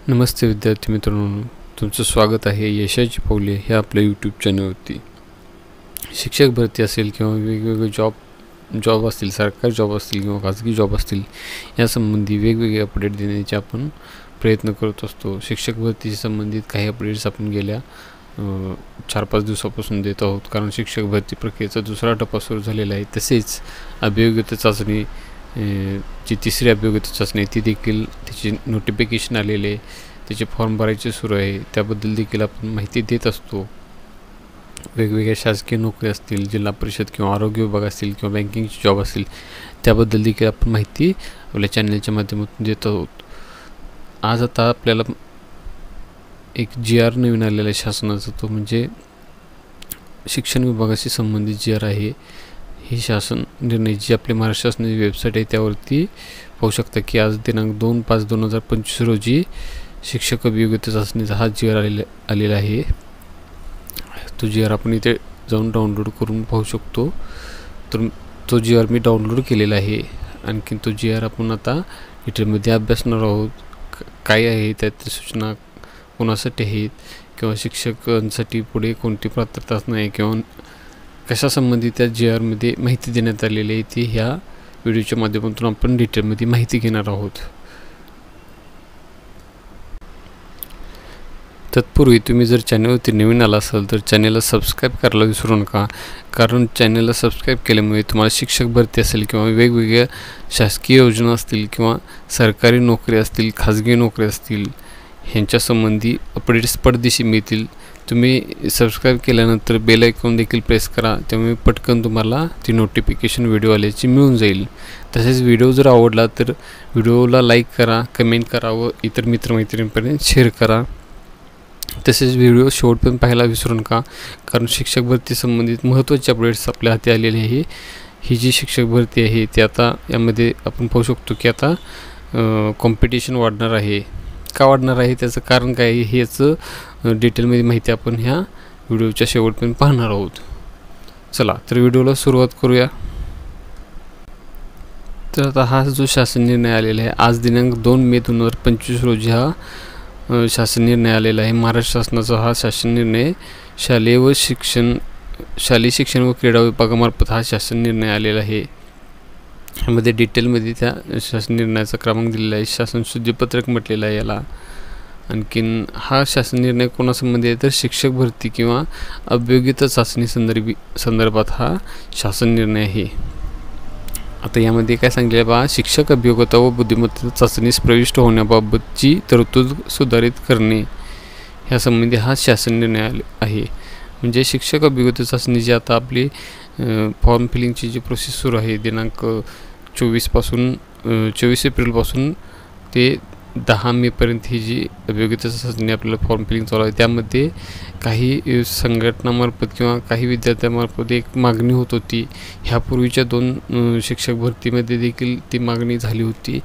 नमस्ते विद्यार्थी मित्रांनो, तुमचं स्वागत आहे यशाची पाऊले ह्या आपल्या यूट्यूब चॅनलवरती. शिक्षक भरती असेल किंवा वेगवेगळे जॉब असतील, सरकारी जॉब असतील किंवा खाजगी जॉब असतील, यासंबंधी वेगवेगळे अपडेट देण्याचे आपण प्रयत्न करत असतो. शिक्षक भरतीशी संबंधित काही अपडेट्स आपण गेल्या 4-5 दिवसापासून देत आहोत, कारण शिक्षक भरती प्रक्रियेचा दुसरा टप्पा सुरू झालेला आहे. तसेच अभियोग्यता चाचणी, जी तिसरी अभियोग्यता चाचणी ती देखील त्याची नोटिफिकेशन आलेले, त्याचे फॉर्म भरायचे सुरू आहे, त्याबद्दल देखील आपण माहिती देत असतो. वेगवेगळ्या शासकीय नोकरी असतील, जिल्हा परिषद किंवा आरोग्य विभाग असतील किंवा बँकिंगचे जॉब असतील, त्याबद्दल देखील आपण माहिती आपल्या चॅनलच्या माध्यमातून देत आहोत. आज आता आपल्याला एक GR नवीन आलेला आहे शासनाचा, तो म्हणजे शिक्षण विभागाशी संबंधित GR आहे. ही शासन निर्णय जी आपली महाराष्ट्र शासनाची वेबसाईट आहे त्यावरती पाहू शकता की आज दिनांक 2/5/2025 रोजी शिक्षक अभियोग्यता चाचणीचा हा GR आलेला आहे. तो GR आपण इथे जाऊन डाउनलोड करून पाहू शकतो. तर तो GR मी डाउनलोड केलेला आहे. आणखीन तो GR आपण आता डिटेलमध्ये अभ्यासणार आहोत. काय आहे त्यात सूचना, कोणासाठी आहेत, किंवा शिक्षकांसाठी पुढे कोणती पात्रता असणार आहे किंवा कशा संबंधित त्या GR मध्ये माहिती देण्यात आलेली आहे, ती ह्या व्हिडिओच्या माध्यमातून आपण डिटेलमध्ये माहिती घेणार आहोत. तत्पूर्वी तुम्ही जर चॅनलवरती नवीन आला असाल तर चॅनलला सबस्क्राईब करायला विसरू नका, कारण चॅनलला सबस्क्राईब केल्यामुळे तुम्हाला शिक्षक भरती असेल किंवा वेगवेगळ्या शासकीय योजना असतील किंवा सरकारी नोकरी असतील, खाजगी नोकरी असतील, ह्यांच्या संबंधी अपडेट्स पडदिशी मिळतील. तुम्ही सबस्क्राईब केल्यानंतर बेल आयकॉन देखील प्रेस करा, त्यामुळे पटकन तुम्हाला ती नोटिफिकेशन व्हिडिओ आल्याची मिळून जाईल. तसेच व्हिडिओ जर आवडला तर व्हिडिओला लाईक करा, कमेंट करा व इतर मित्रमैत्रिणींपर्यंत शेअर करा. तसेच व्हिडिओ शेवटपर्यंत पाहायला विसरू नका, कारण शिक्षक भरती संबंधित महत्त्वाचे अपडेट्स आपल्या हाती आलेले आहे. ही जी शिक्षक भरती आहे ती आता यामध्ये आपण पाहू शकतो की आता कॉम्पिटिशन वाढणार आहे. का वाढणार आहे, त्याचं कारण काय आहे, हे याचं डिटेलमध्ये माहिती आपण ह्या व्हिडिओच्या शेवटपर्यंत पाहणार आहोत. चला तर व्हिडिओला सुरुवात करूया. तर आता हा जो शासन निर्णय आलेला आहे, आज दिनांक 2 मे 2025 रोजी हा शासन निर्णय आलेला आहे. महाराष्ट्र शासनाचा हा शासन निर्णय शालेय शिक्षण व क्रीडा विभागामार्फत हा शासन निर्णय आलेला आहे. ह्यामध्ये डिटेलमध्ये त्या शासन निर्णयाचा क्रमांक दिलेला आहे, शासन शुद्धीपत्रक म्हटलेलं आहे याला. आणखीन हा शासन निर्णय कोणासंबंधी आहे तर शिक्षक भरती किंवा अभियोग्यता चाचणी संदर्भात हा शासन निर्णय आहे. आता यामध्ये काय सांगितले बा, शिक्षक अभियोग्यता व बुद्धिमत्ता चाचणीस प्रविष्ट होण्याबाबतची तरतूद सुधारित करणे ह्यासंबंधी हा शासन निर्णय आहे. म्हणजे शिक्षक अभियोग्यता चाचणी जी आता आपली फॉर्म फिलिंगची जी प्रोसेस सुरू आहे, दिनांक 24 एप्रिलपासून ते 10 मेपर्यंत ही जी अभियोग्यता चाचणी आपल्याला फॉर्म फिलिंग चालू आहे, त्यामध्ये काही संघटनामार्फत किंवा काही विद्यार्थ्यांमार्फत एक मागणी होत होती. ह्यापूर्वीच्या 2 शिक्षक भरतीमध्ये देखील ती मागणी झाली होती.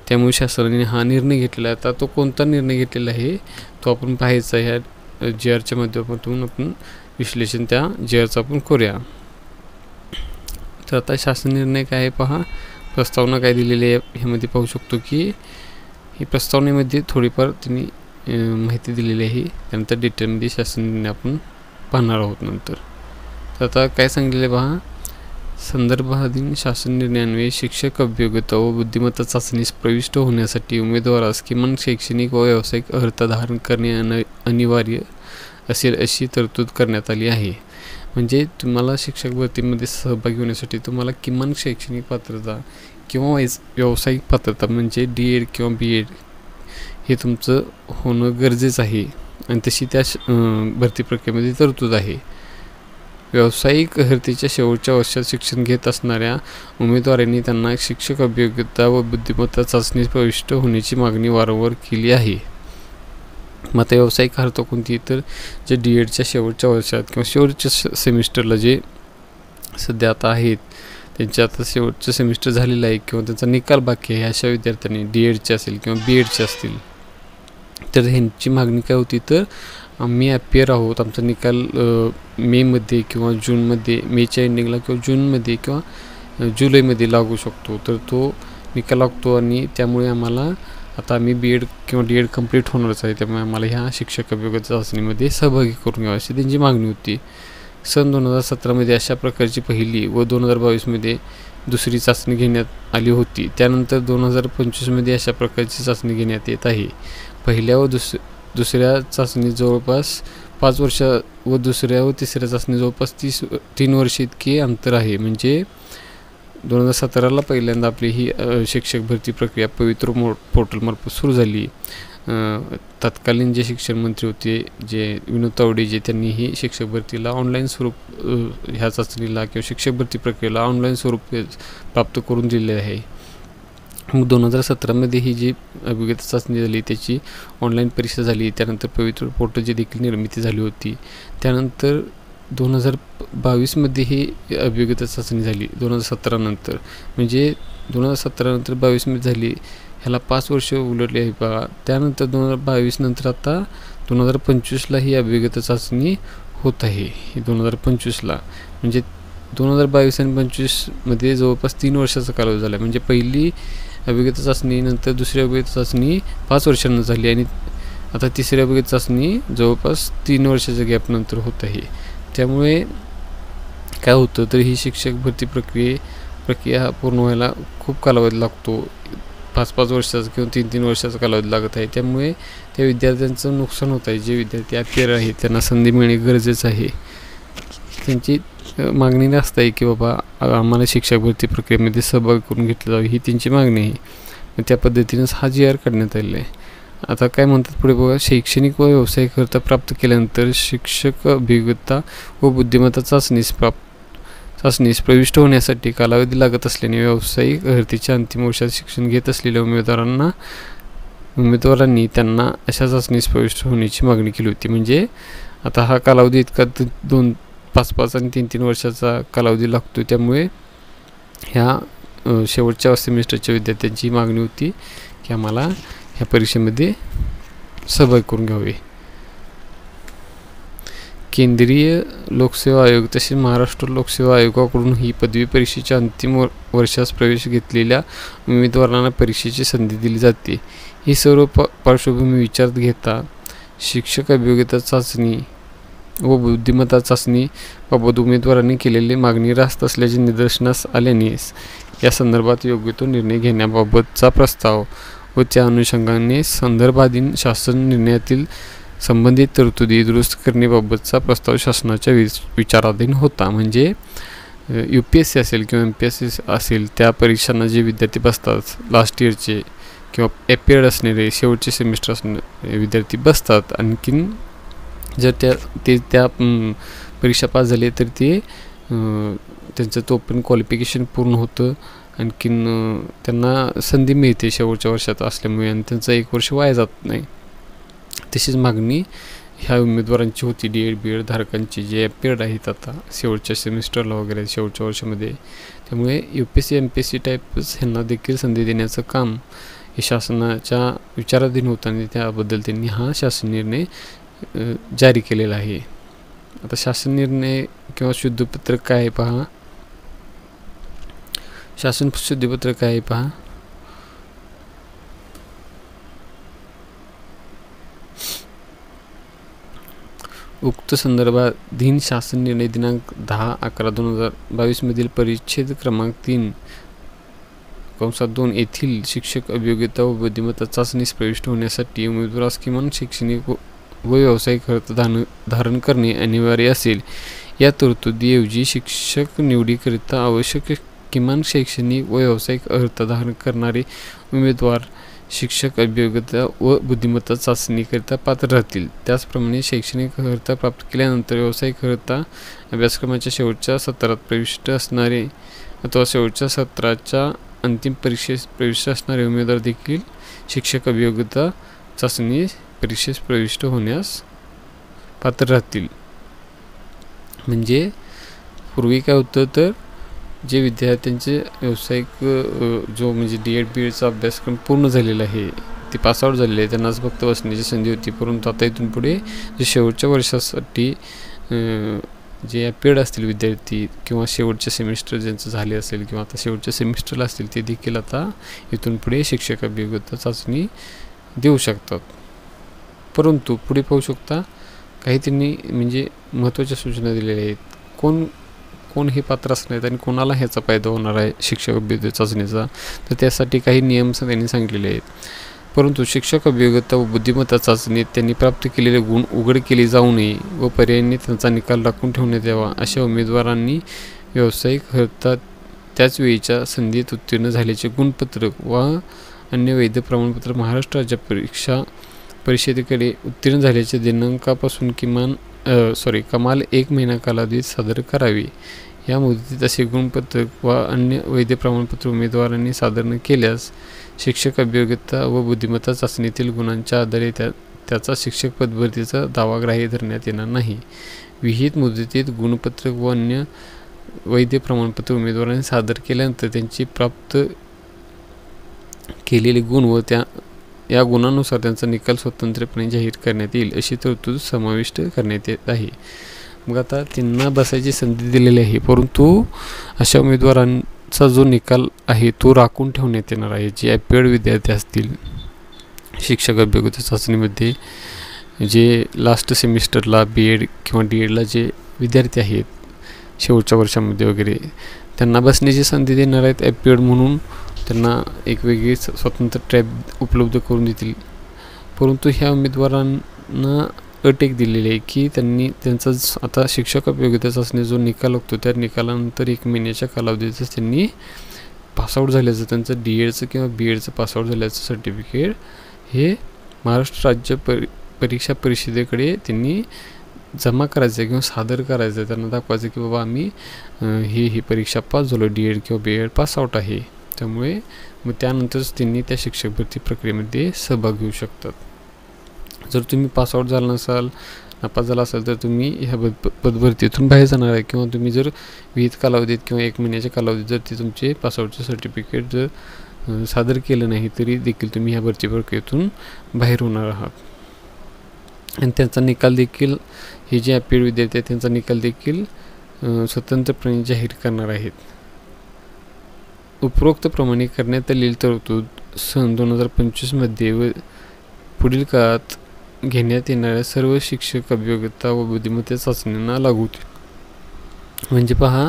त्यामुळे शासनाने हा निर्णय घेतलेला आहे. आता तो कोणता निर्णय घेतलेला आहे तो आपण पाहायचा. ह्या GRच्या माध्यमातून आपण विश्लेषण त्या GRचं आपण करूया. तर आता शासन निर्णय काय आहे पहा, प्रस्तावना काय दिलेली आहे ह्यामध्ये पाहू शकतो की ही प्रस्तावनेमध्ये थोडीफार त्यांनी माहिती दिलेली आहे. त्यानंतर डिटेलमध्ये शासन निर्णय आपण पाहणार आहोत नंतर. तर आता काय सांगितलेलं आहे पहा, संदर्भाधीन शासन निर्णयान्वये शिक्षक अभियोग्यता व बुद्धिमत्ता चाचणीस प्रविष्ट होण्यासाठी उमेदवारास किमान शैक्षणिक व व्यावसायिक अर्हता धारण करणे अनिवार्य असेल अशी तरतूद करण्यात आली आहे. म्हणजे तुम्हाला शिक्षक भरतीमध्ये सहभागी होण्यासाठी तुम्हाला किमान शैक्षणिक पात्रता किंवा व्यावसायिक पात्रता म्हणजे D.Ed किंवा B.Ed हे तुमचं होणं गरजेचं आहे. आणि तशी त्या भरती प्रक्रियेमध्ये तरतूद आहे. व्यावसायिक अर्हतेच्या शेवटच्या वर्षात शिक्षण घेत असणाऱ्या उमेदवारांनी त्यांना शिक्षक अभियोग्यता व बुद्धिमत्ता चाचणीस प्रविष्ट होण्याची मागणी वारंवार केली आहे. मग आता व्यावसायिक अर्हता कोणती, तर जे D.Edच्या शेवटच्या वर्षात किंवा शेवटच्या सेमिस्टरला जे सध्या आता आहेत, त्यांच्या आता शेवटचं सेमिस्टर झालेलं आहे किंवा त्यांचा निकाल बाकी आहे, अशा विद्यार्थ्यांनी D.Edचे असेल किंवा B.Edचे असतील, तर ह्यांची मागणी काय होती, तर आम्ही ॲपियर आहोत, आमचा निकाल मेमध्ये किंवा जूनमध्ये, मेच्या एंडिंगला किंवा जूनमध्ये किंवा जुलैमध्ये लागू शकतो. तर तो निकाल लागतो आणि त्यामुळे आम्हाला आता आम्ही B.Ed किंवा D.Ed कंप्लीट होणारच आहे, त्यामुळे आम्हाला ह्या शिक्षक अभियोग्यता चाचणीमध्ये सहभागी करून घ्यावं अशी त्यांची मागणी होती. सन 2017मध्ये अशा प्रकारची पहिली व 2022मध्ये दुसरी चाचणी घेण्यात आली होती. त्यानंतर 2025मध्ये अशा प्रकारची चाचणी घेण्यात येत आहे. पहिल्या व दुसऱ्या चाचणी जवळपास 5 वर्ष व दुसऱ्या व तिसऱ्या चाचणी जवळपास 3 वर्ष इतके अंतर आहे. म्हणजे 2017ला पहिल्यांदा आपली ही शिक्षक भरती प्रक्रिया पवित्र पोर्टलमार्फत सुरू झाली. तत्कालीन जे शिक्षण मंत्री होते जे विनोद तावडे, जे त्यांनी ही शिक्षक भरतीला ऑनलाईन स्वरूप ह्या चाचणीला किंवा शिक्षक भरती प्रक्रियेला ऑनलाईन स्वरूप प्राप्त करून दिले आहे. मग 2017मध्ये ही जी अभियोग्यता चाचणी झाली त्याची ऑनलाईन परीक्षा झाली. त्यानंतर पवित्र पोर्टलची देखील निर्मिती झाली होती. त्यानंतर 2022मध्ये ही अभियोग्यता चाचणी झाली 2017 नंतर. म्हणजे 2017 नंतर 22मध्ये झाली, ह्याला 5 वर्ष उलटली आहे बघा. त्यानंतर 2022 नंतर आता 2025ला ही अभियोग्यता चाचणी होत आहे. ही 2025ला म्हणजे 2022 आणि 25मध्ये जवळपास 3 वर्षाचा कालावधी झाला. म्हणजे पहिली अभियोग्यता चाचणी नंतर दुसरी अभियोग्यता चाचणी 5 वर्षांनी झाली आणि आता तिसरी अभियोग्यता चाचणी जवळपास 3 वर्षाच्या गॅपनंतर होत आहे. त्यामुळे काय होतं तर ही शिक्षक भरती प्रक्रिया पूर्ण व्हायला खूप कालावधी लागतो. 5-5 वर्षाचा किंवा 3-3 वर्षाचा कालावधी लागत आहे. त्यामुळे त्या विद्यार्थ्यांचं नुकसान होत आहे. जे विद्यार्थी अपेअर आहेत त्यांना संधी मिळणे गरजेचं आहे. त्यांची मागणी जास्त आहे की बाबा आम्हाला शिक्षक भरती प्रक्रियेमध्ये सहभाग करून घेतलं जावे, ही त्यांची मागणी आहे. त्या पद्धतीनेच हा GR काढण्यात आलेला आहे. आता काय म्हणतात पुढे बघा, शैक्षणिक व व्यावसायिक अर्हता प्राप्त केल्यानंतर शिक्षक अभियोग्यता व बुद्धिमत्ता चाचणीस प्रविष्ट होण्यासाठी कालावधी लागत असल्याने व्यावसायिक अर्हतेच्या अंतिम वर्षात शिक्षण घेत असलेल्या उमेदवारांनी त्यांना अशा चाचणीस प्रविष्ट होण्याची मागणी केली होती. म्हणजे आता हा कालावधी इतका 5-5 आणि 3-3 वर्षाचा कालावधी लागतो. त्यामुळे ह्या शेवटच्या सेमिस्टरच्या विद्यार्थ्यांची मागणी होती की आम्हाला ह्या परीक्षेमध्ये सहभाग करून घ्यावे. केंद्रीय लोकसेवा आयोग तसेच महाराष्ट्र लोकसेवा आयोगाकडून ही पदवी परीक्षेच्या अंतिम वर्षास प्रवेश घेतलेल्या उमेदवारांना परीक्षेची संधी दिली जाते. ही सर्व पार्श्वभूमी विचारात घेता शिक्षक अभियोग्यता चाचणी व बुद्धिमत्ता चाचणी बाबत उमेदवारांनी केलेली मागणी रास्त असल्याचे निदर्शनास आल्याने या संदर्भात योग्य तो निर्णय घेण्याबाबतचा प्रस्ताव व त्या अनुषंगाने संदर्भाधीन शासन निर्णयातील संबंधित तरतुदी दुरुस्त करण्याबाबतचा प्रस्ताव शासनाच्या विचाराधीन होता. म्हणजे UPSC असेल किंवा MPSC असेल त्या परीक्षांना जे विद्यार्थी बसतात लास्ट इयरचे किंवा अपेअर्ड असणारे शेवटचे सेमिस्टर असणारे विद्यार्थी बसतात. आणखीन जर त्या परीक्षा पास झाले तर ते त्यांचं तो पण क्वालिफिकेशन पूर्ण होतं. आणखीन त्यांना संधी मिळते शेवटच्या वर्षात असल्यामुळे आणि त्यांचं 1 वर्ष वाया जात नाही. तशीच मागणी ह्या उमेदवारांची होती D.Ed B.Ed धारकांची जे अपेअर्ड आहेत आता शेवटच्या सेमिस्टरला वगैरे शेवटच्या वर्षामध्ये. त्यामुळे UPSC MPSC टाईप्स ह्यांना देखील संधी देण्याचं काम हे शासनाच्या विचाराधीन होतं आणि त्याबद्दल त्यांनी हा शासन निर्णय जारी केलेला आहे. आता शासन निर्णय किंवा शुद्धपत्रक काय आहे पहा. शासन शुद्धपत्रक काय आहे पहा. उक्त संदर्भाधीन शासन निर्णय दिनांक 10/11/2022 मधील परिच्छेद क्रमांक 3(2) येथील शिक्षक अभियोग्यता व बुद्धिमत्ता चाचणीस प्रविष्ट होण्यासाठी उमेदवारास किमान शैक्षणिक व व्यावसायिक अर्हता धारण करणे अनिवार्य असेल. या तरतुदीऐवजी शिक्षक निवडीकरिता आवश्यक किमान शैक्षणिक व व्यावसायिक अर्हता धारण करणारे उमेदवार शिक्षक अभियोग्यता व बुद्धिमत्ता चाचणीकरिता पात्र राहतील. त्याचप्रमाणे शैक्षणिक अर्हता प्राप्त केल्यानंतर व्यावसायिक अर्हता अभ्यासक्रमाच्या शेवटच्या सत्रात प्रविष्ट असणारे अथवा शेवटच्या सत्राच्या अंतिम परीक्षेस प्रविष्ट असणारे उमेदवार देखील शिक्षक अभियोग्यता चाचणी परीक्षेस प्रविष्ट होण्यास पात्र राहतील. म्हणजे पूर्वी काय होतं तर जे विद्यार्थ्यांचे व्यावसायिक जो म्हणजे D.Ed B.Edचा अभ्यासक्रम पूर्ण झालेला आहे ते पासआउट झालेले आहे त्यांनाच फक्त बसण्याची संधी होती. परंतु आता इथून पुढे जे शेवटच्या वर्षासाठी जे अपेड असतील विद्यार्थी किंवा शेवटचे सेमिस्टर ज्यांचं झाले असेल किंवा आता शेवटच्या सेमिस्टरला असतील ते देखील आता इथून पुढे शिक्षक अभियोग्यता चाचणी देऊ शकतात. परंतु पुढे पाहू शकता काही त्यांनी म्हणजे महत्त्वाच्या सूचना दिलेल्या आहेत. कोण हे पात्र असणार आहेत आणि कोणाला ह्याचा फायदा होणार आहे शिक्षक अभियोग्यता चाचणीचा, तर त्यासाठी काही नियम त्यांनी सांगितलेले आहेत. परंतु शिक्षक अभियोग्यता व बुद्धिमत्ता चाचणीत त्यांनी प्राप्त केलेले गुण उघड केले जाऊ नये व पर्यायाने त्यांचा निकाल राखून ठेवण्यात यावा. अशा उमेदवारांनी व्यावसायिक अर्हता त्याच वेळीच्या संधीत उत्तीर्ण झाल्याचे गुणपत्रक व अन्य वैध प्रमाणपत्र महाराष्ट्र राज्य परीक्षा परिषदेकडे उत्तीर्ण झाल्याच्या दिनांकापासून कमाल 1 महिना कालावधीत सादर करावे. या मुदतीत असे गुणपत्रक व अन्य वैध प्रमाणपत्र उमेदवारांनी सादर न केल्यास शिक्षक अभियोग्यता व बुद्धिमत्ता चाचणीतील गुणांच्या आधारे त्याचा शिक्षक पदभरतीचा दावा ग्राह्य धरण्यात येणार नाही. विहित मुदतीत गुणपत्रक व अन्य वैध प्रमाणपत्र उमेदवारांनी सादर केल्यानंतर त्यांची प्राप्त केलेले गुण व या गुणांनुसार त्यांचा निकाल स्वतंत्रपणे जाहीर करण्यात येईल अशी तरतूद समाविष्ट करण्यात येत आहे. मग आता त्यांना बसायची संधी दिलेली आहे, परंतु अशा उमेदवारांचा जो निकाल आहे तो राखून ठेवण्यात येणार आहे. जे अपेड विद्यार्थी असतील शिक्षक अभियोग्यता चाचणीमध्ये, जे लास्ट सेमिस्टरला BEd किंवा DEdला जे विद्यार्थी आहेत शेवटच्या वर्षामध्ये वगैरे, त्यांना बसण्याची संधी देणार आहेत. अपेड म्हणून त्यांना एक वेगळी स्वतंत्र ट्रॅक उपलब्ध करून देतील. परंतु ह्या उमेदवारांना अट एक दिलेली आहे की त्यांचा आता शिक्षक अभियोग्यता चाचणी जो निकाल लागतो त्या निकालानंतर 1 महिन्याच्या कालावधीतच त्यांनी पासआउट झाल्याचं, त्यांचं DEdचं किंवा BEdचं पासआउट झाल्याचं सर्टिफिकेट हे महाराष्ट्र राज्य परीक्षा परिषदेकडे त्यांनी जमा करायचं किंवा सादर करायचं. त्यांना दाखवायचं की बाबा आम्ही ही परीक्षा पास झालो, DEd किंवा BEd पासआउट आहे. त्यामुळे मग त्यानंतरच त्यांनी त्या शिक्षक भरती प्रक्रियेमध्ये सहभाग घेऊ शकतात. जर तुम्ही पासआउट झाला नसाल, नापास झाला असाल तर तुम्ही ह्या पदभरतीतून बाहेर जाणार आहे किंवा तुम्ही जर विहित कालावधीत किंवा 1 महिन्याच्या कालावधीत जर ते तुमचे पासआउटचे सर्टिफिकेट जर सादर केलं नाही तरी देखील तुम्ही ह्या भरती प्रक्रियेतून बाहेर होणार आहात. आणि त्यांचा निकाल देखील हे जे अपेड विद्यार्थी आहेत त्यांचा निकाल देखील स्वतंत्रपणे जाहीर करणार आहेत. उपरोक्तप्रमाणे करण्यात आलेली तरतूद सन 2025 मध्ये व पुढील काळात घेण्यात येणाऱ्या सर्व शिक्षक अभियोग्यता व बुद्धिमत्ता चाचण्यांना लागू होतील. म्हणजे पहा,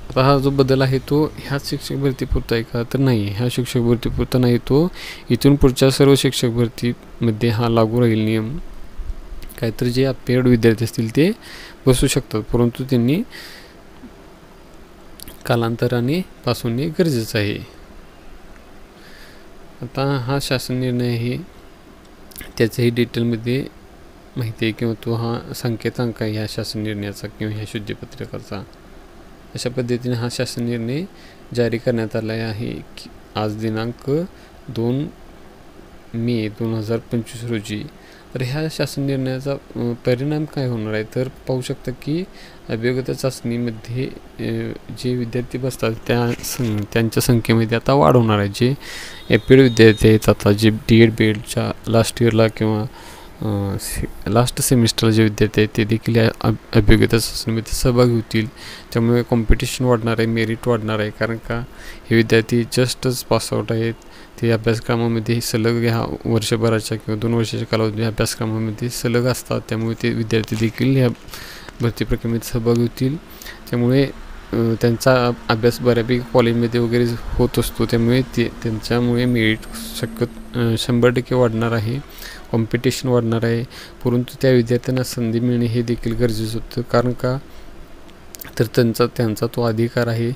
आता हा जो बदल आहे तो ह्याच शिक्षक भरती पुरता आहे का, तर नाही, ह्या शिक्षक भरती पुरता नाही, तो इथून पुढच्या सर्व शिक्षक भरतीमध्ये हा लागू राहील नियम. काय तर जे अपेड विद्यार्थी असतील ते बसू शकतात, परंतु त्यांनी कालांतराने पास होणे गरजेचं आहे. आता हा शासन निर्णय आहे, त्याचंही डिटेलमध्ये माहिती आहे किंवा तो हा संकेतांक आहे ह्या शासन निर्णयाचा किंवा ह्या शुद्धीपत्रकाचा. अशा पद्धतीने हा शासन निर्णय जारी करण्यात आला आहे की आज दिनांक 2 मे 2025 रोजी. तर ह्या शासन निर्णयाचा परिणाम काय होणार आहे तर पाहू शकता की अभियोग्यता चाचणीमध्ये जे विद्यार्थी बसतात त्यांच्या संख्येमध्ये आता वाढ होणार आहे. जे अपेड विद्यार्थी आहेत आता जे DEd BEdच्या लास्ट इयरला किंवा लास्ट सेमिस्टरला जे विद्यार्थी आहेत ते देखील या अभियोग्यता चाचणीमध्ये सहभागी होतील. त्यामुळे कॉम्पिटिशन वाढणार आहे, मेरिट वाढणार आहे. कारण का हे विद्यार्थी जस्टच पासआउट आहेत, ते अभ्यासक्रमामध्ये सलग ह्या वर्षभराच्या किंवा 2 वर्षाच्या कालावधी अभ्यासक्रमामध्ये सलग असतात. त्यामुळे ते विद्यार्थी देखील ह्या भरती प्रक्रियेमध्ये सहभागी होतील. त्यामुळे त्यांचा अभ्यास बऱ्यापैकी कॉलेजमध्ये वगैरे होत असतो. त्यामुळे त्यांच्यामुळे मेरिट 100% वाढणार आहे, कॉम्पिटिशन वाढणार आहे. परंतु त्या विद्यार्थ्यांना संधी मिळणे हे देखील गरजेचं होतं. कारण का तर त्यांचा तो अधिकार आहे.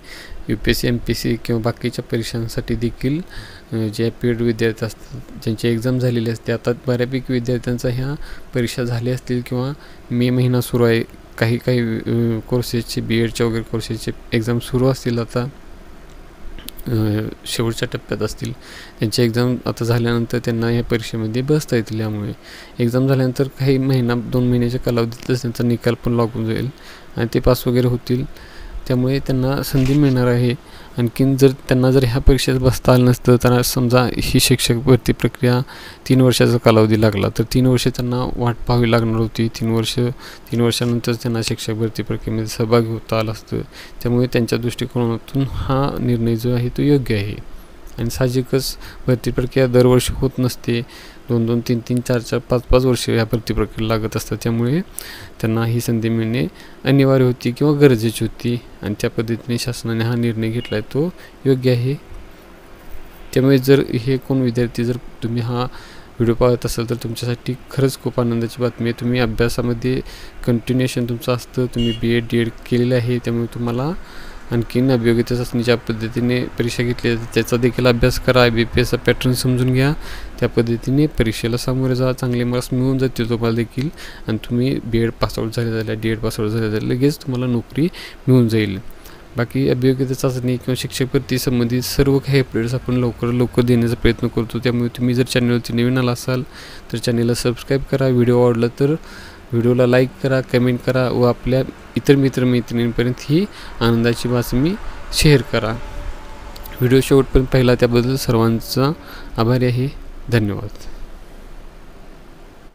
UPSC MPSC किंवा बाकीच्या परीक्षांसाठी देखील जे अपेड विद्यार्थी असतात ज्यांची एक्झाम झालेली असते, आता बऱ्यापैकी विद्यार्थ्यांचा ह्या परीक्षा झाल्या असतील किंवा मे महिना सुरू आहे, काही कोर्सेसचे BEdच्या वगैरे कोर्सेसचे एक्झाम सुरू असतील, आता शेवटच्या टप्प्यात असतील. त्यांची एक्झाम आता झाल्यानंतर त्यांना ह्या परीक्षेमध्ये बसता येतील. यामुळे एक्झाम झाल्यानंतर काही 1-2 महिन्याच्या कालावधीतच त्यांचा निकाल पण लागून जाईल आणि ते पास वगैरे होतील. त्यामुळे त्यांना संधी मिळणार आहे. आणखीन जर त्यांना ह्या परीक्षेत बसता आलं नसतं, त्यांना समजा ही शिक्षक भरती प्रक्रिया 3 वर्षाचा कालावधी लागला तर 3 वर्षे त्यांना वाट पाहावी लागणार होती. 3 वर्षानंतर त्यांना शिक्षक भरती प्रक्रियेमध्ये सहभागी होता आलं असतं. त्यामुळे त्यांच्या दृष्टिकोनातून हा निर्णय जो आहे तो योग्य आहे. आणि साहजिकच भरती प्रक्रिया दरवर्षी होत नसते, 2-2, 3-3, 4-4, 5-5 वर्षे ह्या भरती प्रक्रियेला लागत असतात. त्यामुळे त्यांना ही संधी मिळणे अनिवार्य होती किंवा गरजेची होती आणि त्या पद्धतीने शासनाने हा निर्णय घेतला आहे तो योग्य आहे. त्यामुळे जर हे कोण विद्यार्थी जर तुम्ही हा व्हिडिओ पाहत असाल तर तुमच्यासाठी खरंच खूप आनंदाची बातमी आहे. तुम्ही अभ्यासामध्ये कंटिन्युएशन तुमचं असतं, तुम्ही BEd D.Ed केलेलं आहे, त्यामुळे तुम्हाला आणखीन अभियोग्यता चाचणीच्या पद्धतीने परीक्षा घेतली जाते त्याचा देखील अभ्यास करा. IBPSचा पॅटर्न समजून घ्या, त्या पद्धतीने परीक्षेला सामोरे जा, चांगले मार्क्स मिळून जातील तुम्हाला देखील आणि तुम्ही BEd पासआउट झाल्या D.Ed पासआउट झाल्या लगेच तुम्हाला नोकरी मिळून जाईल. बाकी अभियोग्यता चाचणी किंवा शिक्षक भरती संबंधित सर्व काही अपडेट्स आपण लवकर देण्याचा प्रयत्न करतो. त्यामुळे तुम्ही जर चॅनलवरती नवीन आला असाल तर चॅनलला सबस्क्राईब करा. व्हिडिओ आवडला तर व्हिडिओला लाईक करा, कमेंट करा व आपल्या इतर मित्रमैत्रिणींपर्यंत ही आनंदाची बातमी शेअर करा. व्हिडिओ शेवटपर्यंत पाहिला त्याबद्दल सर्वांचा आभारी आहे. धन्यवाद.